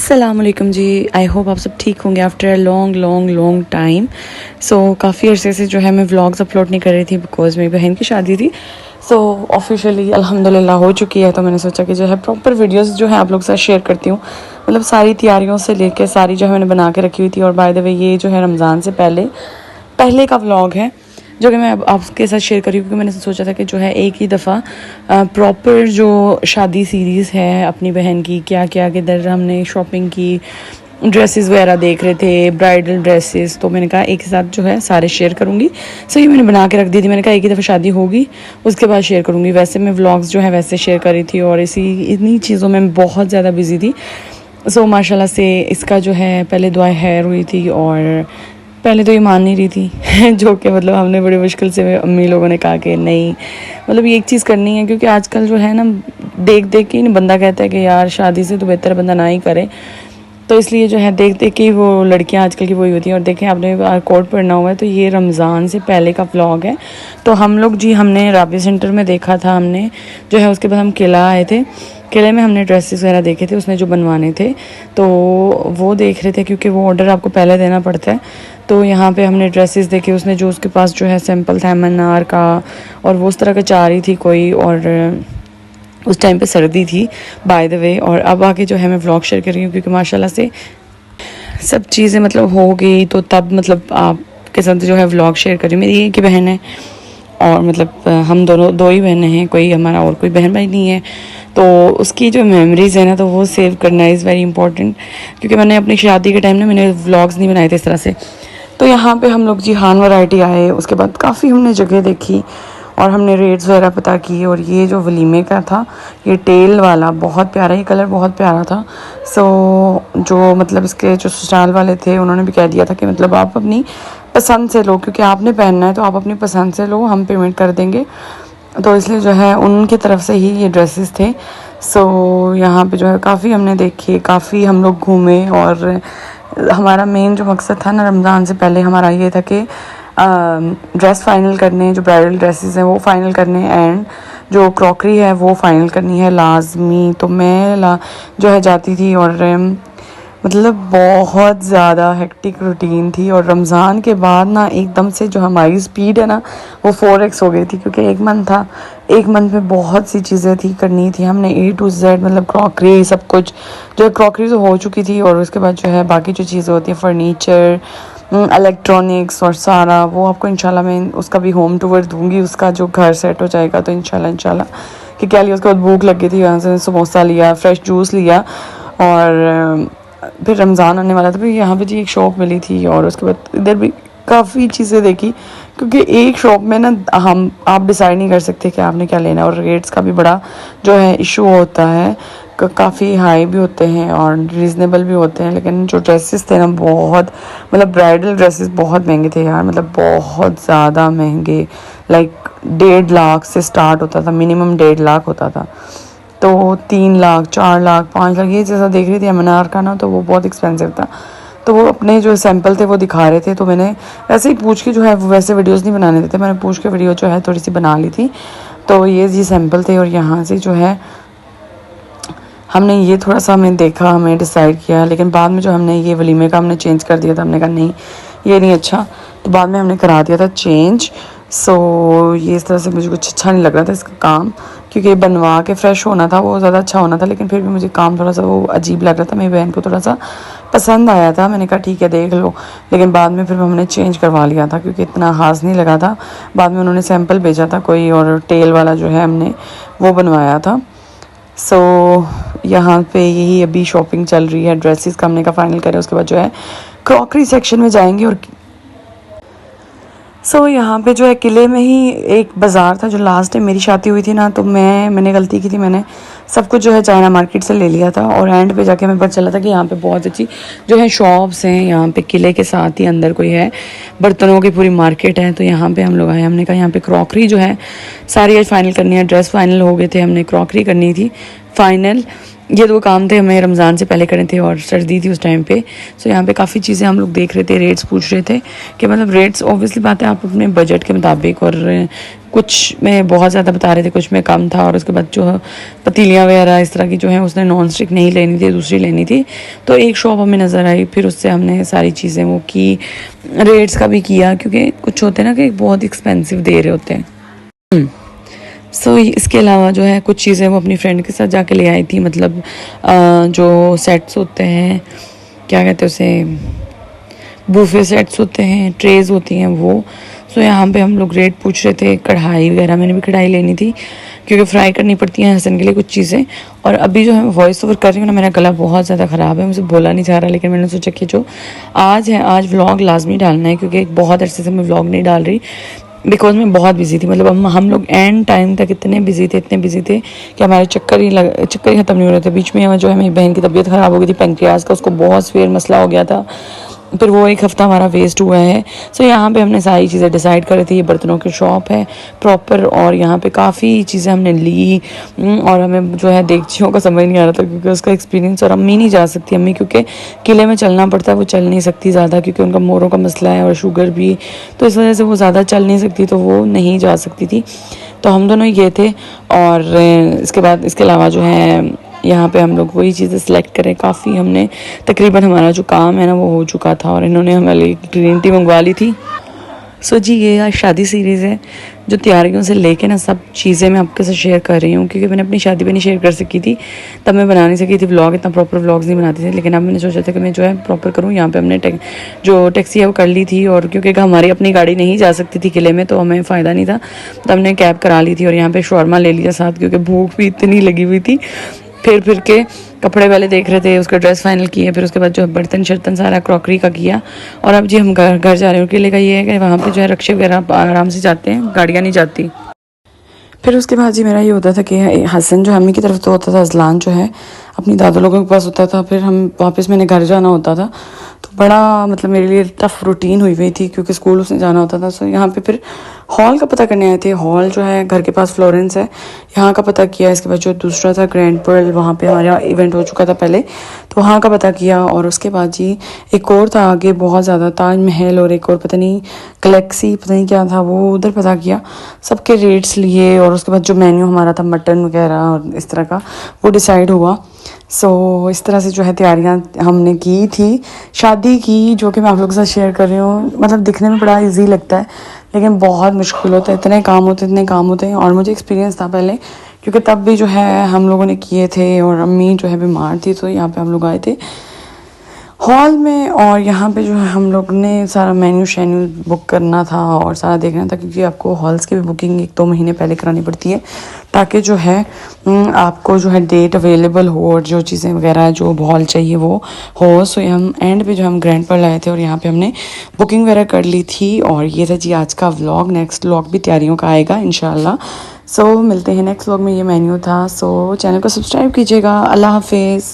अस्सलामुअलैकुम जी। I hope आप सब ठीक होंगे आफ्टर अ लॉन्ग टाइम। सो काफ़ी अरसे से जो है मैं व्लॉग्स अपलोड नहीं कर रही थी बिकॉज़ मेरी बहन की शादी थी। सो ऑफिशियली अल्हम्दुलिल्लाह हो चुकी है, तो मैंने सोचा कि जो है प्रॉपर वीडियोस जो है आप लोग के साथ शेयर करती हूँ। मतलब सारी तैयारियों से लेकर सारी जो है मैंने बना के रखी हुई थी। और बाय द वे ये जो है रमज़ान से पहले का व्लॉग है जो कि मैं अब आपके साथ शेयर करी, क्योंकि मैंने सोचा था कि जो है एक ही दफ़ा प्रॉपर जो शादी सीरीज़ है अपनी बहन की, क्या क्या किधर हमने शॉपिंग की, ड्रेसेस वगैरह देख रहे थे, ब्राइडल ड्रेसेस, तो मैंने कहा एक ही साथ जो है सारे शेयर करूँगी। सो ये मैंने बना के रख दी थी। मैंने कहा एक ही दफ़ा शादी होगी उसके बाद शेयर करूँगी। वैसे मैं व्लॉग्स जो है वैसे शेयर कर रही थी और इन्हीं चीज़ों में बहुत ज़्यादा बिजी थी। सो माशाल्लाह से इसका जो है पहले दुआ खैर हुई थी और पहले तो ये मान नहीं रही थी जो कि मतलब हमने बड़ी मुश्किल से अम्मी लोगों ने कहा कि नहीं, मतलब ये एक चीज़ करनी है, क्योंकि आजकल जो है ना देख देख के बंदा कहता है कि यार शादी से तो बेहतर बंदा ना ही करे। तो इसलिए जो है देख देख के वो लड़कियां आजकल की वही होती हैं। और देखें आपने कोड पढ़ना हुआ है तो ये रमज़ान से पहले का व्लॉग है। तो हम लोग जी हमने राबी सेंटर में देखा था हमने जो है, उसके बाद हम किला आए थे। किले में हमने ड्रेसेस वगैरह देखे थे, उसने जो बनवाने थे तो वो देख रहे थे, क्योंकि वो ऑर्डर आपको पहले देना पड़ता है। तो यहाँ पे हमने ड्रेसेस देखे, उसने जो उसके पास जो है सैंपल था मन्नार का और वो उस तरह का चाह रही थी कोई, और उस टाइम पे सर्दी थी बाय द वे। और अब आके जो है मैं व्लॉग शेयर कर रही हूँ क्योंकि माशाल्लाह से सब चीज़ें मतलब हो गई, तो तब मतलब आपके साथ जो है व्लॉग शेयर कर रही हूँ। मेरी एक ही बहन है और मतलब हम दोनों दो ही बहनें हैं, कोई हमारा और कोई बहन भाई नहीं है। तो उसकी जो मेमोरीज़ है ना तो वो सेव करना इज़ वेरी इंपॉर्टेंट, क्योंकि मैंने अपनी शादी के टाइम ना मैंने व्लॉग्स नहीं बनाए थे इस तरह से। तो यहाँ पे हम लोग जी हान वैरायटी आए, उसके बाद काफ़ी हमने जगह देखी और हमने रेट्स वगैरह पता किए। और ये जो वलीमे का था ये टेल वाला बहुत प्यारा, ये कलर बहुत प्यारा था। सो जो मतलब इसके जो ससुराल वाले थे उन्होंने भी कह दिया था कि मतलब आप अपनी पसंद से लो, क्योंकि आपने पहनना है तो आप अपनी पसंद से लो, हम पेमेंट कर देंगे। तो इसलिए जो है उनकी तरफ से ही ये ड्रेसेस थे। सो यहाँ पे जो है काफ़ी हमने देखे, काफ़ी हम लोग घूमे। और हमारा मेन जो मकसद था ना रमज़ान से पहले हमारा ये था कि ड्रेस फाइनल करने, जो ब्राइडल ड्रेसेस हैं वो फाइनल करने, एंड जो क्रॉकरी है वो फाइनल करनी है लाजमी। तो मैं जो है जाती थी और मतलब बहुत ज़्यादा हेक्टिक रूटीन थी। और रमज़ान के बाद ना एकदम से जो हमारी स्पीड है ना वो 4x हो गई थी, क्योंकि एक मंथ था, एक मंथ में बहुत सी चीज़ें थी करनी थी हमने A to Z, मतलब क्रॉकरी सब कुछ जो है क्रॉकरी तो हो चुकी थी। और उसके बाद जो है बाकी जो चीज़ें होती हैं फर्नीचर, इलेक्ट्रॉनिक्स और सारा वो आपको इंशाल्लाह मैं उसका भी होम टूर दूंगी, उसका जो घर सेट हो जाएगा तो इंशाल्लाह कि क्या लिया। उसके बाद भूख लगी थी, यहाँ से समोसा लिया, फ्रेश जूस लिया और फिर रमज़ान आने वाला था। फिर यहाँ पे जी एक शॉप मिली थी और उसके बाद इधर भी काफ़ी चीज़ें देखी, क्योंकि एक शॉप में ना आप डिसाइड नहीं कर सकते कि आपने क्या लेना है। और रेट्स का भी बड़ा जो है इशू होता है, काफ़ी हाई भी होते हैं और रीज़नेबल भी होते हैं। लेकिन जो ड्रेसेस थे ना बहुत मतलब ब्राइडल ड्रेसेस बहुत महंगे थे यार, मतलब बहुत ज़्यादा महंगे। लाइक 1.5 लाख से स्टार्ट होता था, मिनिमम 1.5 लाख होता था। तो 3 लाख 4 लाख 5 लाख ये जैसा देख रही थी मनार का ना, तो वो बहुत एक्सपेंसिव था। तो वो अपने जो सैंपल थे वो दिखा रहे थे, तो मैंने ऐसे ही पूछ के जो है वैसे वीडियोस नहीं बनाने देते, मैंने पूछ के वीडियो जो है थोड़ी सी बना ली थी। तो ये सैंपल थे और यहाँ से जो है हमने ये थोड़ा सा हमें देखा, हमें डिसाइड किया। लेकिन बाद में जो हमने ये वलीमे का हमने चेंज कर दिया था, हमने कहा नहीं ये नहीं अच्छा, तो बाद में हमने करा दिया था चेंज। सो ये इस तरह से मुझे कुछ अच्छा नहीं लग रहा था इसका काम, क्योंकि बनवा के फ्रेश होना था वो ज़्यादा अच्छा होना था, लेकिन फिर भी मुझे काम थोड़ा सा वो अजीब लग रहा था। मेरी बहन को थोड़ा सा पसंद आया था, मैंने कहा ठीक है देख लो। लेकिन बाद में फिर हमने चेंज करवा लिया था क्योंकि इतना खास नहीं लगा था। बाद में उन्होंने सैंपल भेजा था कोई और टेल वाला जो है हमने वो बनवाया था। सो यहाँ पे यही अभी शॉपिंग चल रही है, ड्रेसेस का हमने का फाइनल करें, उसके बाद जो है क्रॉकरी सेक्शन में जाएंगे। और सो यहाँ पे जो है किले में ही एक बाज़ार था, जो लास्ट टाइम मेरी शादी हुई थी ना, तो मैंने गलती की थी, मैंने सब कुछ जो है चाइना मार्केट से ले लिया था। और एंड पे जाके हमें पता चला था कि यहाँ पे बहुत अच्छी जो है शॉप्स हैं, यहाँ पे किले के साथ ही अंदर कोई है बर्तनों की पूरी मार्केट है। तो यहाँ पे हम लोग आए, हमने कहा यहाँ पे क्रॉकरी जो है सारी आज फाइनल करनी है। ड्रेस फाइनल हो गए थे, हमने क्रॉकरी करनी थी फाइनल। ये 2 काम थे हमें रमज़ान से पहले करने थे और सर्दी थी उस टाइम पे। सो यहाँ पे काफ़ी चीज़ें हम लोग देख रहे थे, रेट्स पूछ रहे थे कि मतलब रेट्स ऑब्वियसली बात है आप अपने बजट के मुताबिक, और कुछ में बहुत ज़्यादा बता रहे थे, कुछ में कम था। और उसके बाद जो पतीलियाँ वगैरह इस तरह की जो है उसने नॉन स्टिक नहीं लेनी थी, दूसरी लेनी थी। तो एक शॉप हमें नज़र आई, फिर उससे हमने सारी चीज़ें वो की, रेट्स का भी किया, क्योंकि कुछ होते हैं ना कि बहुत एक्सपेंसिव दे रहे होते हैं। सो इसके अलावा जो है कुछ चीज़ें वो अपनी फ्रेंड के साथ जाके ले आई थी, मतलब जो सेट्स होते हैं, क्या कहते हैं उसे, बूफे सेट्स होते हैं, ट्रेज होती हैं वो। सो यहाँ पे हम लोग रेट पूछ रहे थे, कढ़ाई वगैरह, मैंने भी कढ़ाई लेनी थी क्योंकि फ्राई करनी पड़ती हैं हसन के लिए कुछ चीज़ें। और अभी जो है वॉइस ओवर कर रही हूँ ना, मेरा गला बहुत ज़्यादा ख़राब है, मुझे बोला नहीं जा रहा, लेकिन मैंने सोचा कि जो आज है आज व्लॉग लाजमी डालना है, क्योंकि बहुत अरसे से मैं व्लॉग नहीं डाल रही बिकॉज मैं बहुत बिजी थी। मतलब हम लोग एंड टाइम तक इतने बिजी थे कि हमारे चक्कर ही ख़त्म नहीं हो रहे थे। बीच में जो है मेरी बहन की तबीयत ख़राब हो गई थी, पेंक्रियाज का, उसको बहुत सीवियर मसला हो गया था, फिर वो एक हफ़्ता हमारा वेस्ट हुआ है। सो यहाँ पे हमने सारी चीज़ें डिसाइड कर रही थी। ये बर्तनों की शॉप है प्रॉपर, और यहाँ पे काफ़ी चीज़ें हमने ली, और हमें जो है देगचियों का समझ नहीं आ रहा था क्योंकि उसका एक्सपीरियंस, और अम्मी नहीं जा सकती, अम्मी क्योंकि किले में चलना पड़ता है, वो चल नहीं सकती ज़्यादा क्योंकि उनका मोरों का मसला है और शुगर भी, तो इस वजह से वो ज़्यादा चल नहीं सकती, तो वो नहीं जा सकती थी। तो हम दोनों ही गए थे। और इसके बाद इसके अलावा जो है यहाँ पे हम लोग वही चीज़ें सिलेक्ट करें। काफ़ी हमने तकरीबन, हमारा जो काम है ना वो हो चुका था, और इन्होंने हमारे लिए ग्रीन टी मंगवा ली थी। सो जी ये आज शादी सीरीज़ है जो तैयारियों से लेके ना सब चीज़ें मैं आपके साथ शेयर कर रही हूँ, क्योंकि मैंने अपनी शादी पे नहीं शेयर कर सकी थी, तब मैं बना नहीं सकी थी व्लॉग, इतना प्रॉपर व्लॉग्स नहीं बनाती थी। लेकिन अब मैंने सोचा था कि मैं जो है प्रॉपर करूँ। यहाँ पे हमने जो टैक्सी है वो कर ली थी, और क्योंकि हमारी अपनी गाड़ी नहीं जा सकती थी किले में, तो हमें फ़ायदा नहीं था, तो हमने कैब करा ली थी। और यहाँ पर शौरमा ले लिया साथ, क्योंकि भूख भी इतनी लगी हुई थी। फिर के कपड़े वाले देख रहे थे, उसका ड्रेस फाइनल किए, फिर उसके बाद जो बर्तन शर्तन सारा क्रॉकरी का किया। और अब जी हम घर जा रहे हैं। किले का ये है कि वहाँ पे जो है रक्शे वगैरह आराम से जाते हैं, गाड़ियाँ नहीं जाती। फिर उसके बाद जी मेरा ये होता था कि हसन जो अम्मी की तरफ तो होता था, अजलान जो है अपनी दादा लोगों के पास होता था, फिर हम वापस मैंने घर जाना होता था। तो बड़ा मतलब मेरे लिए टफ़ रूटीन हुई थी क्योंकि स्कूल उसने जाना होता था। सो यहाँ पे फिर हॉल का पता करने आए थे। हॉल जो है घर के पास फ्लोरेंस है, यहाँ का पता किया। इसके बाद जो दूसरा था ग्रैंड पर्ल, वहाँ पे हमारा इवेंट हो चुका था पहले, तो वहाँ का पता किया। और उसके बाद जी एक और था आगे बहुत ज़्यादा, ताज महल, और एक और पता नहीं गलेक्सी, पता नहीं क्या था वो, उधर पता किया, सबके रेट्स लिए। और उसके बाद जो मेन्यू हमारा था मटन वगैरह और इस तरह का, वो डिसाइड हुआ। सो इस तरह से जो है तैयारियां हमने की थी शादी की, जो कि मैं आप लोगों के साथ शेयर कर रही हूँ। मतलब दिखने में बड़ा इजी लगता है, लेकिन बहुत मुश्किल होता है, इतने काम होते हैं। और मुझे एक्सपीरियंस था पहले, क्योंकि तब भी जो है हम लोगों ने किए थे, और अम्मी जो है बीमार थी, तो यहाँ पे हम लोग आए थे हॉल में। और यहाँ पे जो है हम लोग ने सारा मेन्यू शेन्यू बुक करना था और सारा देखना था, क्योंकि आपको हॉल्स की भी बुकिंग 1-2 महीने पहले करानी पड़ती है, ताकि जो है आपको जो है डेट अवेलेबल हो, और जो चीज़ें वगैरह जो हॉल चाहिए वो हो। सो हम एंड पे जो हम ग्रैंड पर लाए थे, और यहाँ पे हमने बुकिंग वगैरह कर ली थी। और ये था जी आज का व्लॉग। नेक्स्ट व्लॉग भी तैयारियों का आएगा इंशाल्लाह। सो मिलते हैं नेक्स्ट व्लॉग में। ये मेन्यू था। सो चैनल को सब्सक्राइब कीजिएगा। अल्लाह हाफिज़।